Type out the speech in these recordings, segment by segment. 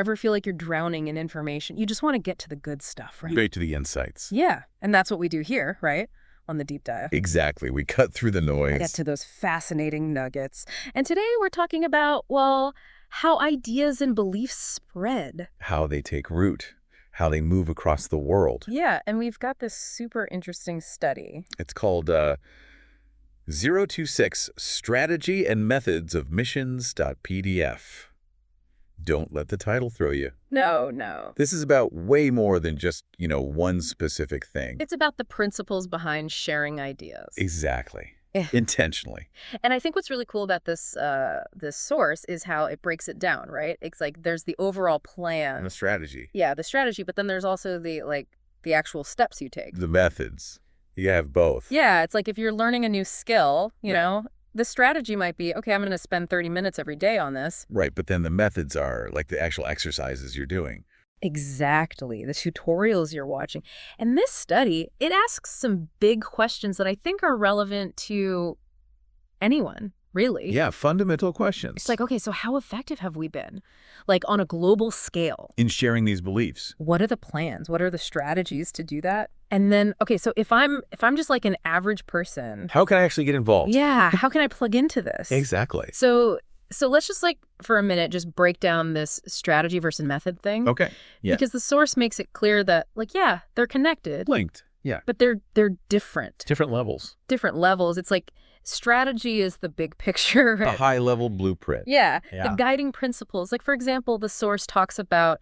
Ever feel like you're drowning in information? You just want to get to the good stuff, right? Straight to the insights. Yeah, and that's what we do here, right? On the deep dive. Exactly. We cut through the noise. Get to those fascinating nuggets. And today we're talking about, well, how ideas and beliefs spread. How they take root. How they move across the world. Yeah, and we've got this super interesting study. It's called 026 Strategy and Methods of Missions.pdf. Don't let the title throw you. No. This is about way more than just, one specific thing. It's about the principles behind sharing ideas. Exactly. Intentionally. And I think what's really cool about this source is how it breaks it down, right? It's like there's the overall plan. And the strategy. Yeah, the strategy, but then there's also the actual steps you take. The methods. You have both. Yeah, it's like if you're learning a new skill, you know, the strategy might be, okay, I'm going to spend 30 minutes every day on this. Right, but then the methods are like the actual exercises you're doing. Exactly, the tutorials you're watching. And this study, it asks some big questions that I think are relevant to anyone, really. Yeah, fundamental questions. It's like, okay, so how effective have we been? Like on a global scale. In sharing these beliefs. What are the plans? What are the strategies to do that? And then, okay, so if I'm just like an average person. How can I actually get involved? Yeah, how can I plug into this? Exactly. So let's just for a minute, just break down this strategy versus method thing. Okay. Yeah. Because the source makes it clear that, they're connected. Linked. Yeah. But they're different. Different levels. Different levels. It's like strategy is the big picture. The high-level blueprint. Yeah. The guiding principles. Like, for example, the source talks about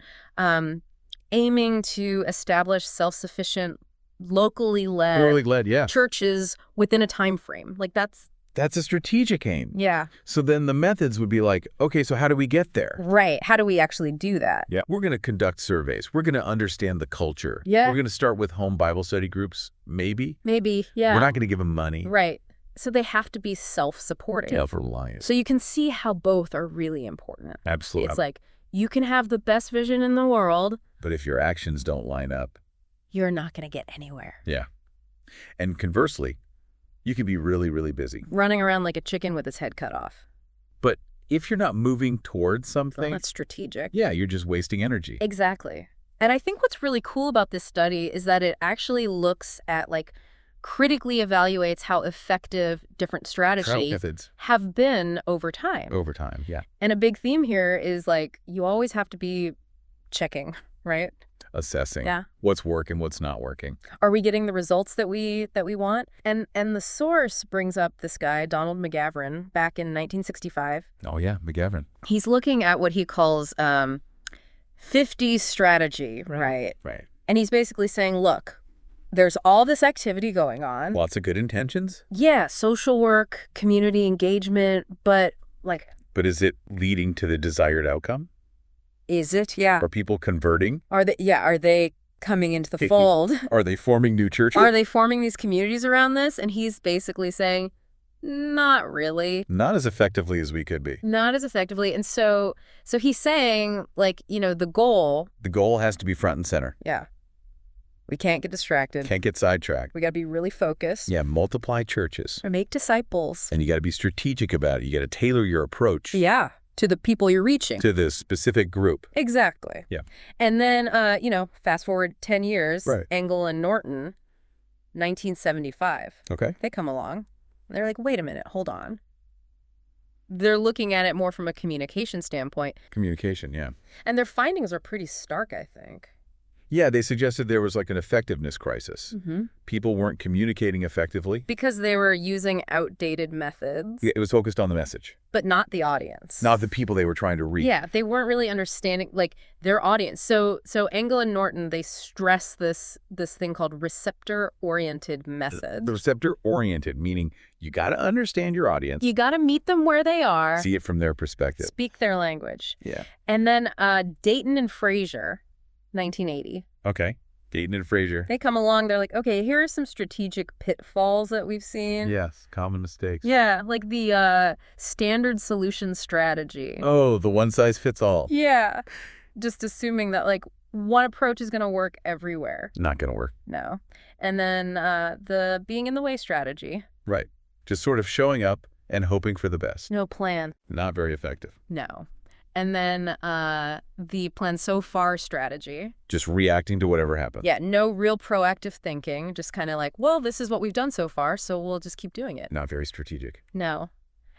aiming to establish self-sufficient, locally led churches within a time frame. Like, That's a strategic aim. Yeah. So then the methods would be like, okay, so how do we get there? Right. How do we actually do that? Yeah. We're going to conduct surveys. We're going to understand the culture. Yeah. We're going to start with home Bible study groups, maybe. Maybe, yeah. We're not going to give them money. Right. So they have to be self-supporting. Self-reliant. So you can see how both are really important. Absolutely. It's like, you can have the best vision in the world. But if your actions don't line up, you're not going to get anywhere. Yeah. And conversely, you can be really, really busy. Running around like a chicken with its head cut off. But if you're not moving towards something... Well, that's strategic. Yeah, you're just wasting energy. Exactly. And I think what's really cool about this study is that it actually looks at, critically evaluates how effective different strategies have been over time. Over time, yeah. And a big theme here is, you always have to be checking, right? Assessing what's working, what's not working. Are we getting the results that we want? And the source brings up this guy, Donald McGavran, back in 1965. Oh, yeah, McGavran. He's looking at what he calls 50 strategy, right? Right. And he's basically saying, look, there's all this activity going on. Lots of good intentions. Yeah, social work, community engagement, but But is it leading to the desired outcome? Is it? Yeah. Are people converting? Are they coming into the fold? Are they forming new churches? Are they forming these communities around this? And he's basically saying, not really. Not as effectively as we could be. Not as effectively. And so he's saying, the goal. The goal has to be front and center. Yeah. We can't get distracted. Can't get sidetracked. We got to be really focused. Yeah, multiply churches. Or make disciples. And you got to be strategic about it. You got to tailor your approach. Yeah. To the people you're reaching. To the specific group. Exactly. Yeah. And then, fast forward 10 years, right. Engel and Norton, 1975. Okay. They come along. They're like, wait a minute, hold on. They're looking at it more from a communication standpoint. Communication, yeah. And their findings are pretty stark, I think. Yeah, they suggested there was an effectiveness crisis. Mm-hmm. People weren't communicating effectively. Because they were using outdated methods. Yeah, it was focused on the message. But not the audience. Not the people they were trying to reach. Yeah, they weren't really understanding, their audience. So Engel and Norton, they stress this thing called receptor-oriented methods. The receptor-oriented, meaning you got to understand your audience. You got to meet them where they are. See it from their perspective. Speak their language. Yeah. And then Dayton and Frazier, 1980. Okay. Dayton and Frazier. They come along. They're like, okay, here are some strategic pitfalls that we've seen. Yes. Common mistakes. Yeah. Like the standard solution strategy. Oh, the one size fits all. Yeah. Just assuming that one approach is going to work everywhere. Not going to work. No. And then the being in the way strategy. Right. Just sort of showing up and hoping for the best. No plan. Not very effective. No. And then the plan so far strategy. Just reacting to whatever happens. Yeah, no real proactive thinking. Just kind of like, well, this is what we've done so far, so we'll just keep doing it. Not very strategic. No.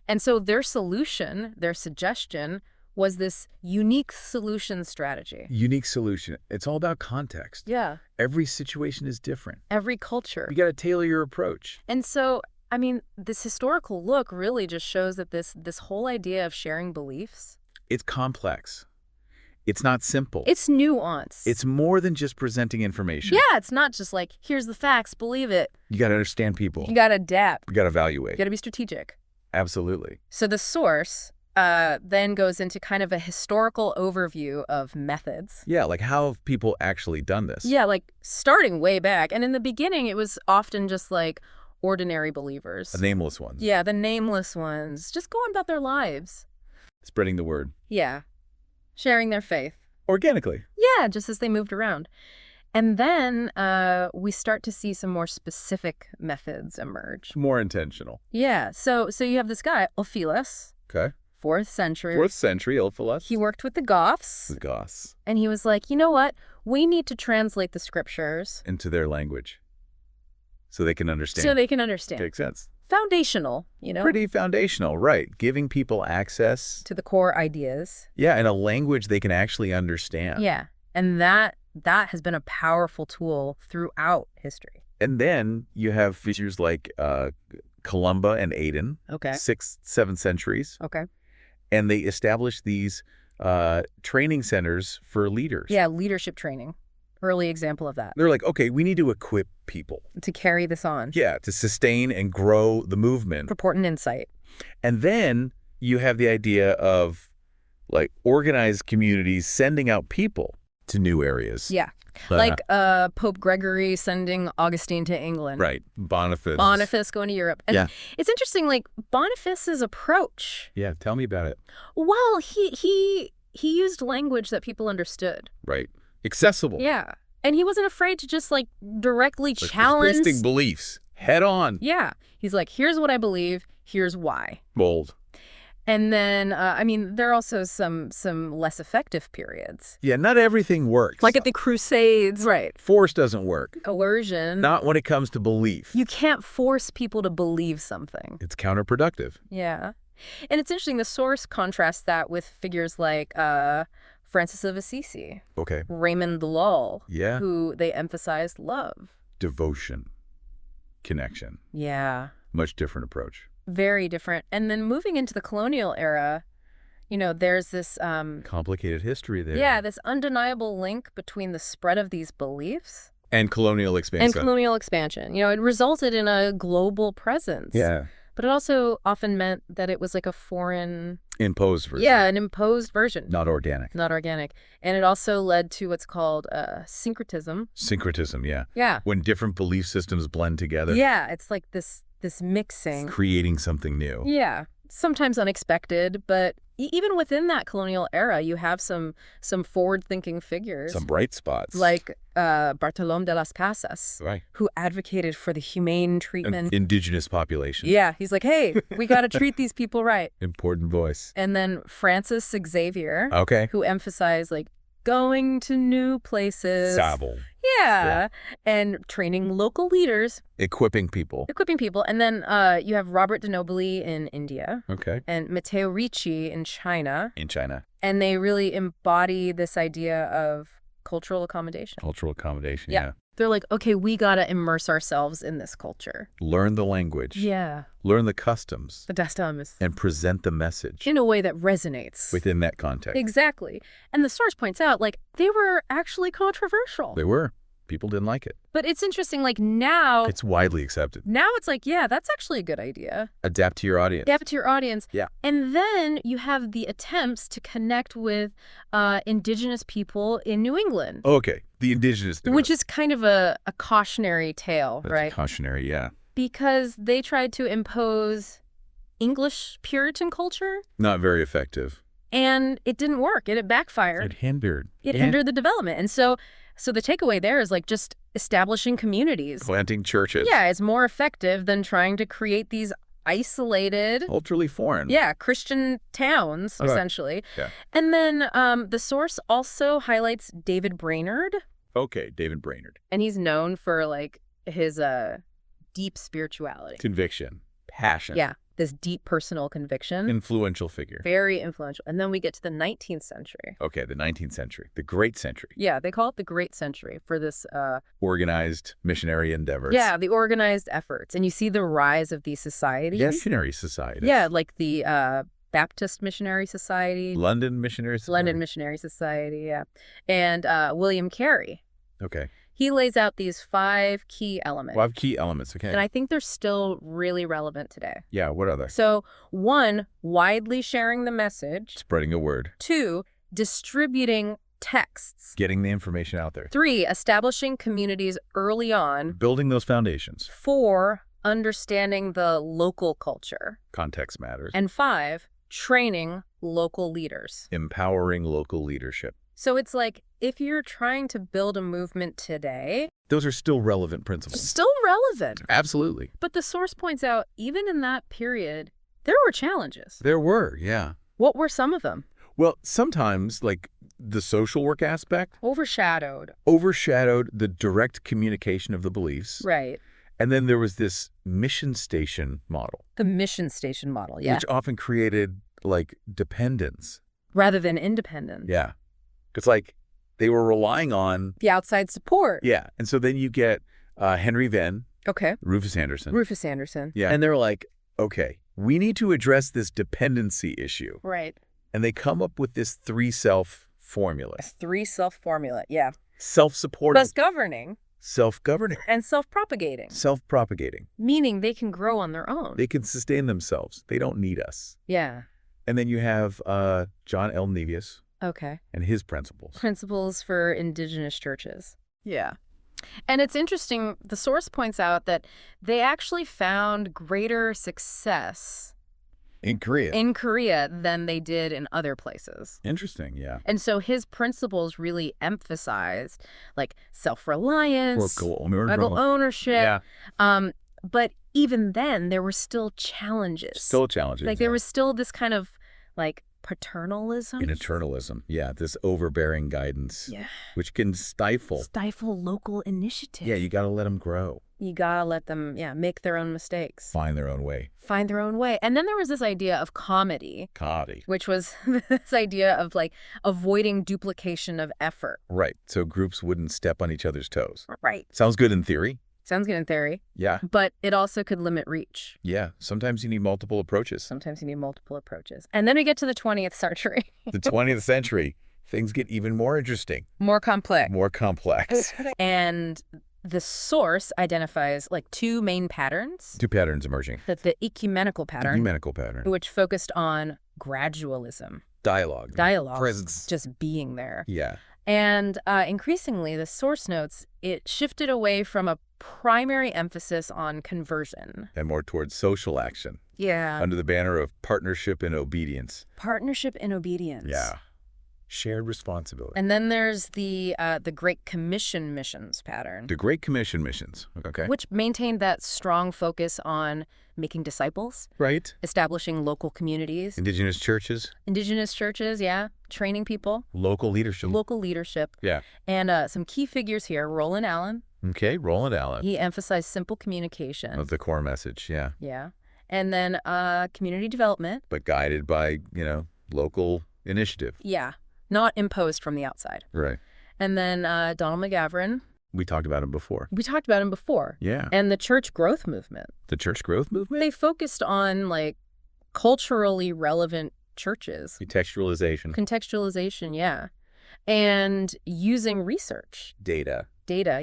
And so their solution, their suggestion, was this unique solution strategy. Unique solution. It's all about context. Yeah. Every situation is different. Every culture. You got to tailor your approach. And so, I mean, this historical look really just shows that this whole idea of sharing beliefs. It's complex. It's not simple. It's nuanced. It's more than just presenting information. Yeah, it's not just like, here's the facts, believe it. You got to understand people. You got to adapt. You got to evaluate. You got to be strategic. Absolutely. So the source then goes into kind of a historical overview of methods. Yeah, like how have people actually done this? Yeah, like starting way back. And in the beginning, it was often just like ordinary believers. The nameless ones. Yeah, the nameless ones, just going about their lives. Spreading the word. Yeah, sharing their faith. Organically. Yeah, just as they moved around. And then we start to see some more specific methods emerge. More intentional. Yeah, so you have this guy, Ulfilas. Okay. 4th century. 4th century, Ulfilas. He worked with the Goths. The Goths. And he was like, you know what? We need to translate the scriptures. Into their language. So they can understand. So they can understand. Makes sense. Foundational, you know? Pretty foundational, right. Giving people access. To the core ideas. Yeah, in a language they can actually understand. Yeah, and that has been a powerful tool throughout history. And then you have figures like Columba and Aden. Okay. 6th, 7th centuries. Okay. And they established these training centers for leaders. Yeah, leadership training. Early example of that. They're like, okay, we need to equip people. To carry this on. Yeah, to sustain and grow the movement. Report and insight. And then you have the idea of like organized communities sending out people to new areas. Yeah. Like Pope Gregory sending Augustine to England. Right. Boniface. Boniface going to Europe. And it's interesting, like Boniface's approach. Yeah, tell me about it. Well, he used language that people understood. Right. Accessible. Yeah. And he wasn't afraid to just like directly challenge resisting beliefs head on. Yeah. He's like, here's what I believe, here's why. Bold. And then, I mean, there are also some less effective periods. Yeah, not everything works. Like at the Crusades. Right. Force doesn't work. Coercion. Not when it comes to belief. You can't force people to believe something. It's counterproductive. Yeah. And it's interesting, the source contrasts that with figures like Francis of Assisi. Okay. Raymond Lull. Yeah. Who they emphasized love. Devotion. Connection. Yeah. Much different approach. Very different. And then moving into the colonial era, you know, there's this complicated history there. Yeah, this undeniable link between the spread of these beliefs and colonial expansion. You know, it resulted in a global presence. Yeah. But it also often meant that it was like a foreign imposed version. Yeah, an imposed version. Not organic. Not organic. And it also led to what's called syncretism. Syncretism, yeah. Yeah. When different belief systems blend together. Yeah, it's like this mixing. It's creating something new. Yeah. Sometimes unexpected, but even within that colonial era, you have some forward-thinking figures. Some bright spots. Like Bartolomé de las Casas, right, who advocated for the humane treatment. Indigenous population. Yeah, he's like, hey, we got to treat these people right. Important voice. And then Francis Xavier, okay, who emphasized like going to new places. Savile. Yeah, and training local leaders. Equipping people. And then you have Robert de Nobili in India. Okay. And Matteo Ricci in China. And they really embody this idea of cultural accommodation. Yeah. They're like, okay, we got to immerse ourselves in this culture. Learn the language. Yeah. Learn the customs. The and present the message. In a way that resonates. Within that context. Exactly. And the source points out, like, they were actually controversial. They were. People didn't like it. But it's interesting, like, now... It's widely accepted. Now it's like, yeah, that's actually a good idea. Adapt to your audience. Yeah. And then you have the attempts to connect with indigenous people in New England. Okay. The indigenous. Which is kind of a cautionary tale, right? Cautionary, yeah. Because they tried to impose English Puritan culture. Not very effective. And it didn't work. It backfired. It hindered. It hindered the development. And so the takeaway there is like just establishing communities. Planting churches. Yeah, it's more effective than trying to create these isolated, culturally foreign. Yeah, Christian towns, essentially. Yeah. And then the source also highlights David Brainerd. Okay, David Brainerd. And he's known for, like, his deep spirituality. Conviction. Passion. Yeah, this deep personal conviction. Influential figure. Very influential. And then we get to the 19th century. Okay, the 19th century. The Great Century. Yeah, they call it the Great Century for this... organized missionary endeavors. Yeah, the organized efforts. And you see the rise of these societies. Yes, missionary societies. Yeah, like the Baptist Missionary Society. London Missionary Society. London Missionary Society, yeah. And William Carey. Okay. He lays out these 5 key elements. 5 key elements, okay. And I think they're still really relevant today. Yeah, what are they? So, 1, widely sharing the message. Spreading a word. 2, distributing texts. Getting the information out there. 3, establishing communities early on. Building those foundations. 4, understanding the local culture. Context matters. And 5, training local leaders. Empowering local leadership. So it's like, if you're trying to build a movement today... Those are still relevant principles. Still relevant. Absolutely. But the source points out, even in that period, there were challenges. There were, yeah. What were some of them? Well, sometimes, like, the social work aspect... Overshadowed the direct communication of the beliefs. Right. And then there was this mission station model. The mission station model, yeah. Which often created, like, dependence. Rather than independence. Yeah. Because, like, they were relying on... the outside support. Yeah. And so then you get Henry Venn. Okay. Rufus Anderson. Rufus Anderson. Yeah. And they're like, okay, we need to address this dependency issue. Right. And they come up with this 3-self formula. A 3-self formula, yeah. Self-supporting. Self-governing. Self-governing. And self-propagating. Self-propagating. Meaning they can grow on their own. They can sustain themselves. They don't need us. Yeah. And then you have John L. Nevius. Okay. And his principles. Principles for indigenous churches. Yeah. And it's interesting, the source points out that they actually found greater success in Korea than they did in other places. Interesting, yeah. And so his principles really emphasized, like, self-reliance, local ownership. Yeah. But even then, there were still challenges. Like, there was still this kind of, like, paternalism. Paternalism, yeah. This overbearing guidance, which can stifle local initiative. Yeah, you got to let them grow. You got to let them, make their own mistakes. Find their own way. And then there was this idea of comedy. Which was this idea of, like, avoiding duplication of effort. Right. So groups wouldn't step on each other's toes. Right. Sounds good in theory. Sounds good in theory. Yeah. But it also could limit reach. Yeah. Sometimes you need multiple approaches. And then we get to the 20th century. The 20th century. Things get even more interesting. More complex. And the source identifies, like, 2 main patterns. 2 patterns emerging. The ecumenical pattern. Which focused on gradualism. Dialogue. Presence. Just being there. Yeah. And increasingly, the source notes, it shifted away from a primary emphasis on conversion. And more towards social action. Yeah. Under the banner of partnership and obedience. Yeah. Shared responsibility. And then there's the Great Commission missions pattern. The Great Commission missions, okay. Which maintained that strong focus on making disciples. Right. Establishing local communities. Indigenous churches, yeah. Training people. Local leadership. Yeah. And some key figures here, Roland Allen. Okay, Roland Allen. He emphasized simple communication. Of the core message, yeah. Yeah. And then community development. But guided by, local initiative. Yeah. Not imposed from the outside. Right. And then Donald McGavran. We talked about him before. Yeah. And the church growth movement. They focused on, like, culturally relevant churches. Contextualization, yeah. And using research. Data,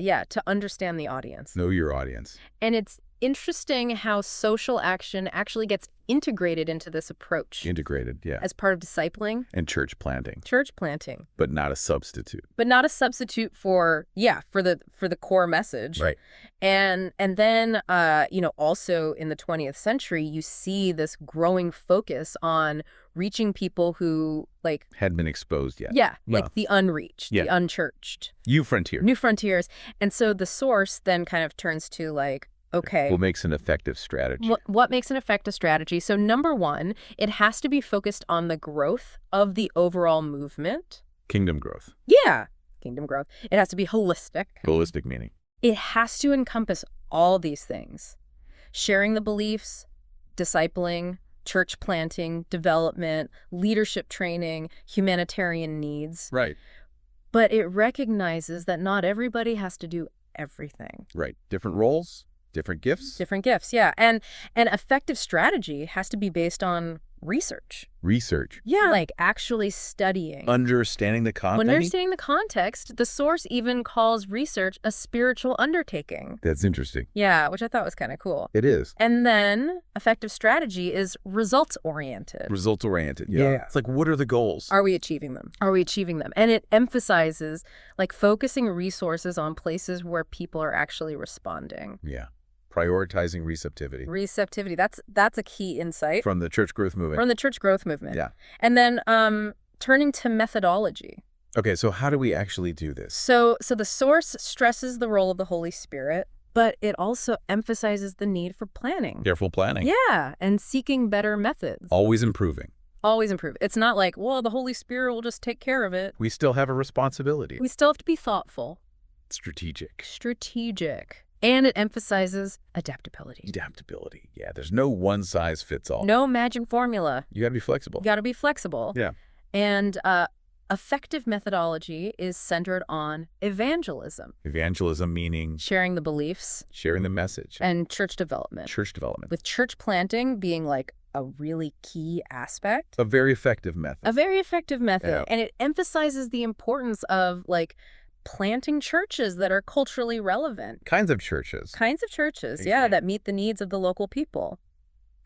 yeah, to understand the audience. Know your audience. And it's interesting how social action actually gets integrated into this approach. Yeah. As part of discipling. And church planting. But not a substitute. For the core message. Right. And then, also in the 20th century, you see this growing focus on reaching people who, like... hadn't been exposed yet. Yeah, like the unreached, the unchurched. New frontiers. And so the source then kind of turns to, like, Okay. What makes an effective strategy? What makes an effective strategy? So number one, it has to be focused on the growth of the overall movement. Kingdom growth. Yeah, kingdom growth. It has to be holistic. Holistic meaning. It has to encompass all these things. Sharing the beliefs, discipling, church planting, development, leadership training, humanitarian needs. Right. But it recognizes that not everybody has to do everything. Right. Different roles, different gifts. Different gifts, yeah. And an effective strategy has to be based on research. Research. Yeah. Like actually studying. Understanding the context. When understanding the context, the source even calls research a spiritual undertaking. That's interesting. Yeah, which I thought was kind of cool. It is. And then effective strategy is results-oriented. Results-oriented, yeah. It's like, what are the goals? Are we achieving them? Are we achieving them? And it emphasizes like focusing resources on places where people are actually responding. Yeah. Prioritizing receptivity. Receptivity. That's a key insight. From the church growth movement. From the church growth movement. Yeah. And then turning to methodology. Okay, so how do we actually do this? So the source stresses the role of the Holy Spirit, but it also emphasizes the need for planning. Careful planning. Yeah, and seeking better methods. Always improving. Always improve. It's not like, well, the Holy Spirit will just take care of it. We still have a responsibility. We still have to be thoughtful. Strategic. Strategic. And it emphasizes adaptability. Adaptability. Yeah, there's no one-size-fits-all. No magic formula. You got to be flexible. You got to be flexible. Yeah. And effective methodology is centered on evangelism. Evangelism meaning? Sharing the beliefs. Sharing the message. And church development. Church development. With church planting being like a really key aspect. A very effective method. A very effective method. Yeah. And it emphasizes the importance of like planting churches that are culturally relevant. Kinds of churches. Kinds of churches, Exactly. yeah, that meet the needs of the local people.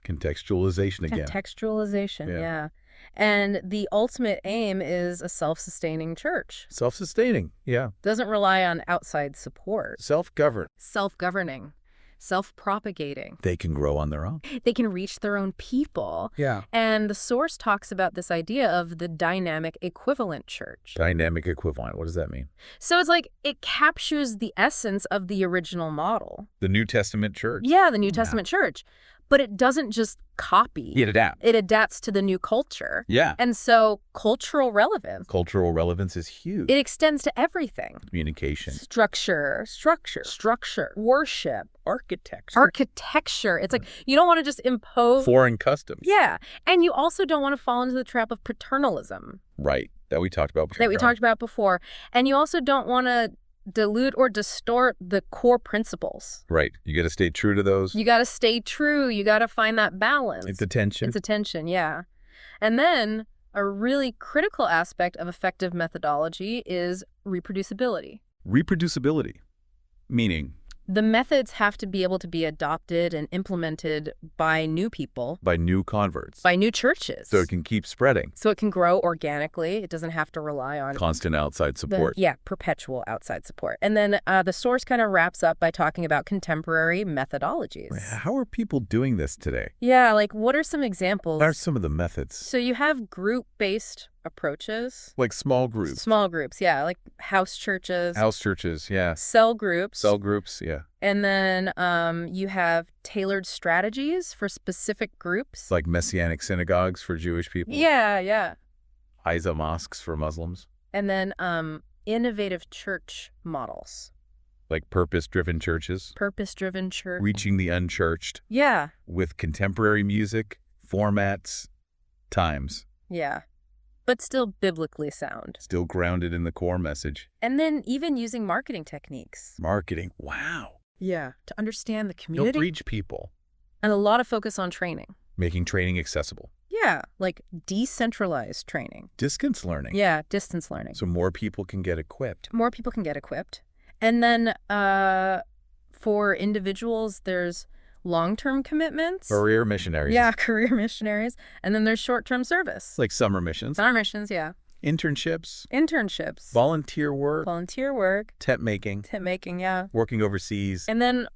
Contextualization again. Contextualization, yeah. And the ultimate aim is a self-sustaining church. Self-sustaining, yeah. Doesn't rely on outside support. Self-governed. Self-governing. Self-propagating. They can grow on their own. They can reach their own people. Yeah. And the source talks about this idea of the dynamic equivalent church. Dynamic equivalent. What does that mean? So it's like it captures the essence of the original model. The New Testament church. Yeah, the New Testament church. But it doesn't just copy. It adapts. It adapts to the new culture. Yeah. And so cultural relevance. Cultural relevance is huge. It extends to everything. Communication. Structure. Worship. Architecture. It's like you don't want to just impose. Foreign customs. Yeah. And you also don't want to fall into the trap of paternalism. Right. That we talked about before. And you also don't want to dilute or distort the core principles. Right. You got to stay true to those. You got to stay true. You got to find that balance. It's a tension. It's a tension, yeah. And then a really critical aspect of effective methodology is reproducibility. Reproducibility. Meaning? The methods have to be able to be adopted and implemented by new people. By new converts. By new churches. So it can keep spreading. So it can grow organically. It doesn't have to rely on constant outside support. Perpetual outside support. And then the source kind of wraps up by talking about contemporary methodologies. How are people doing this today? Yeah, like what are some examples? What are some of the methods? So you have group-based approaches. Like small groups. Small groups, yeah. Like house churches. House churches, yeah. Cell groups. Cell groups, yeah. And then you have tailored strategies for specific groups. Like messianic synagogues for Jewish people. Yeah, yeah. Isa mosques for Muslims. And then innovative church models. Like purpose-driven churches. Purpose-driven church. Reaching the unchurched. Yeah. With contemporary music, formats, times. Yeah. But still biblically sound. Still grounded in the core message. And then even using marketing techniques. Marketing. Wow. Yeah. To understand the community. You'll reach people. And a lot of focus on training. Making training accessible. Yeah. Like decentralized training. Distance learning. Yeah. Distance learning. So more people can get equipped. More people can get equipped. And then for individuals, there's long-term commitments. Career missionaries. Yeah, career missionaries. And then there's short-term service. Like summer missions. Summer missions, yeah. Internships. Volunteer work. Tent making, yeah. Working overseas. And then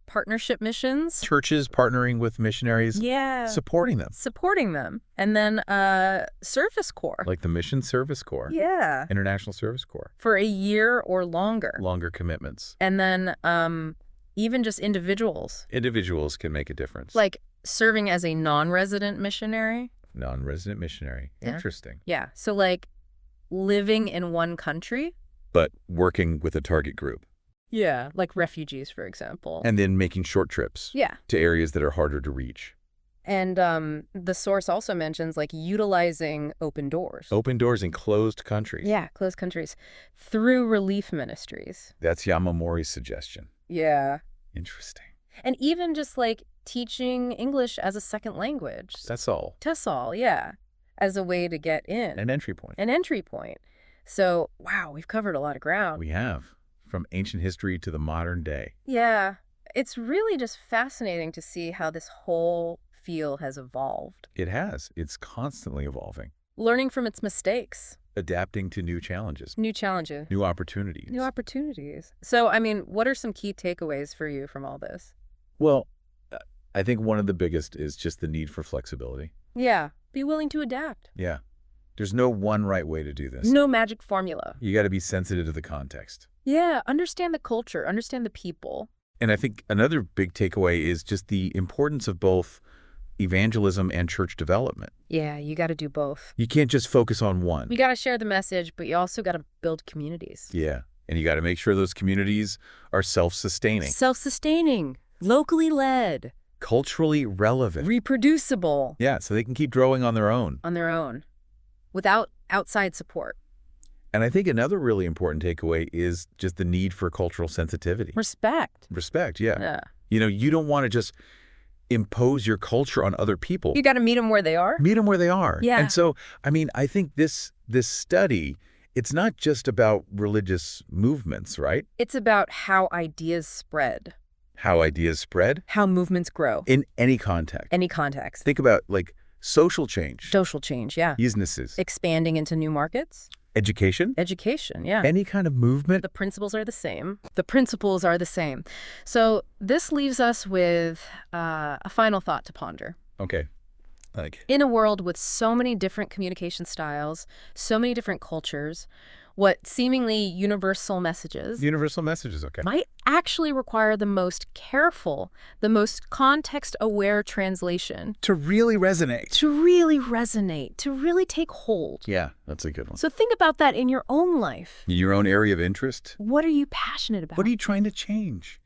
partnership missions. Churches partnering with missionaries. Yeah. Supporting them. And then service corps. Like the Mission Service Corps. Yeah. International Service Corps. For a year or longer. Longer commitments. And then even just individuals. Individuals can make a difference. Like serving as a non-resident missionary. Non-resident missionary. Yeah. Interesting. Yeah. So like living in one country. But working with a target group. Yeah. Like refugees, for example. And then making short trips. Yeah. To areas that are harder to reach. And the source also mentions like utilizing open doors. Open doors in closed countries. Yeah, closed countries. Through relief ministries. That's Yamamori's suggestion. Yeah. Interesting. And even just like teaching English as a second language. That's all. Yeah. As a way to get in. An entry point. An entry point. So, wow, we've covered a lot of ground. We have. From ancient history to the modern day. Yeah. It's really just fascinating to see how this whole field has evolved. It has. It's constantly evolving. Learning from its mistakes. Adapting to new challenges. New challenges. New opportunities. New opportunities. So, I mean, what are some key takeaways for you from all this? Well, I think one of the biggest is just the need for flexibility. Yeah. Be willing to adapt. Yeah. There's no one right way to do this. No magic formula. You got to be sensitive to the context. Yeah. Understand the culture. Understand the people. And I think another big takeaway is just the importance of both evangelism and church development. Yeah, you got to do both. You can't just focus on one. You got to share the message, but you also got to build communities. Yeah, and you got to make sure those communities are self-sustaining. Self-sustaining, locally led. Culturally relevant. Reproducible. Yeah, so they can keep growing on their own. On their own, without outside support. And I think another really important takeaway is just the need for cultural sensitivity. Respect. Respect, yeah. Yeah. You know, you don't want to just impose your culture on other people. You got to meet them where they are. Meet them where they are. Yeah. And so, I mean, I think this study, it's not just about religious movements, right? It's about how ideas spread. How ideas spread. How movements grow. In any context. Any context. Think about, like, social change. Social change, yeah. Businesses. Expanding into new markets. Education. Education, yeah. Any kind of movement. The principles are the same. The principles are the same. So this leaves us with a final thought to ponder. Okay. In a world with so many different communication styles, so many different cultures, what seemingly universal messages okay. might actually require the most careful, the most context-aware translation. To really resonate. To really take hold. Yeah, that's a good one. So think about that in your own life. In your own area of interest. What are you passionate about? What are you trying to change?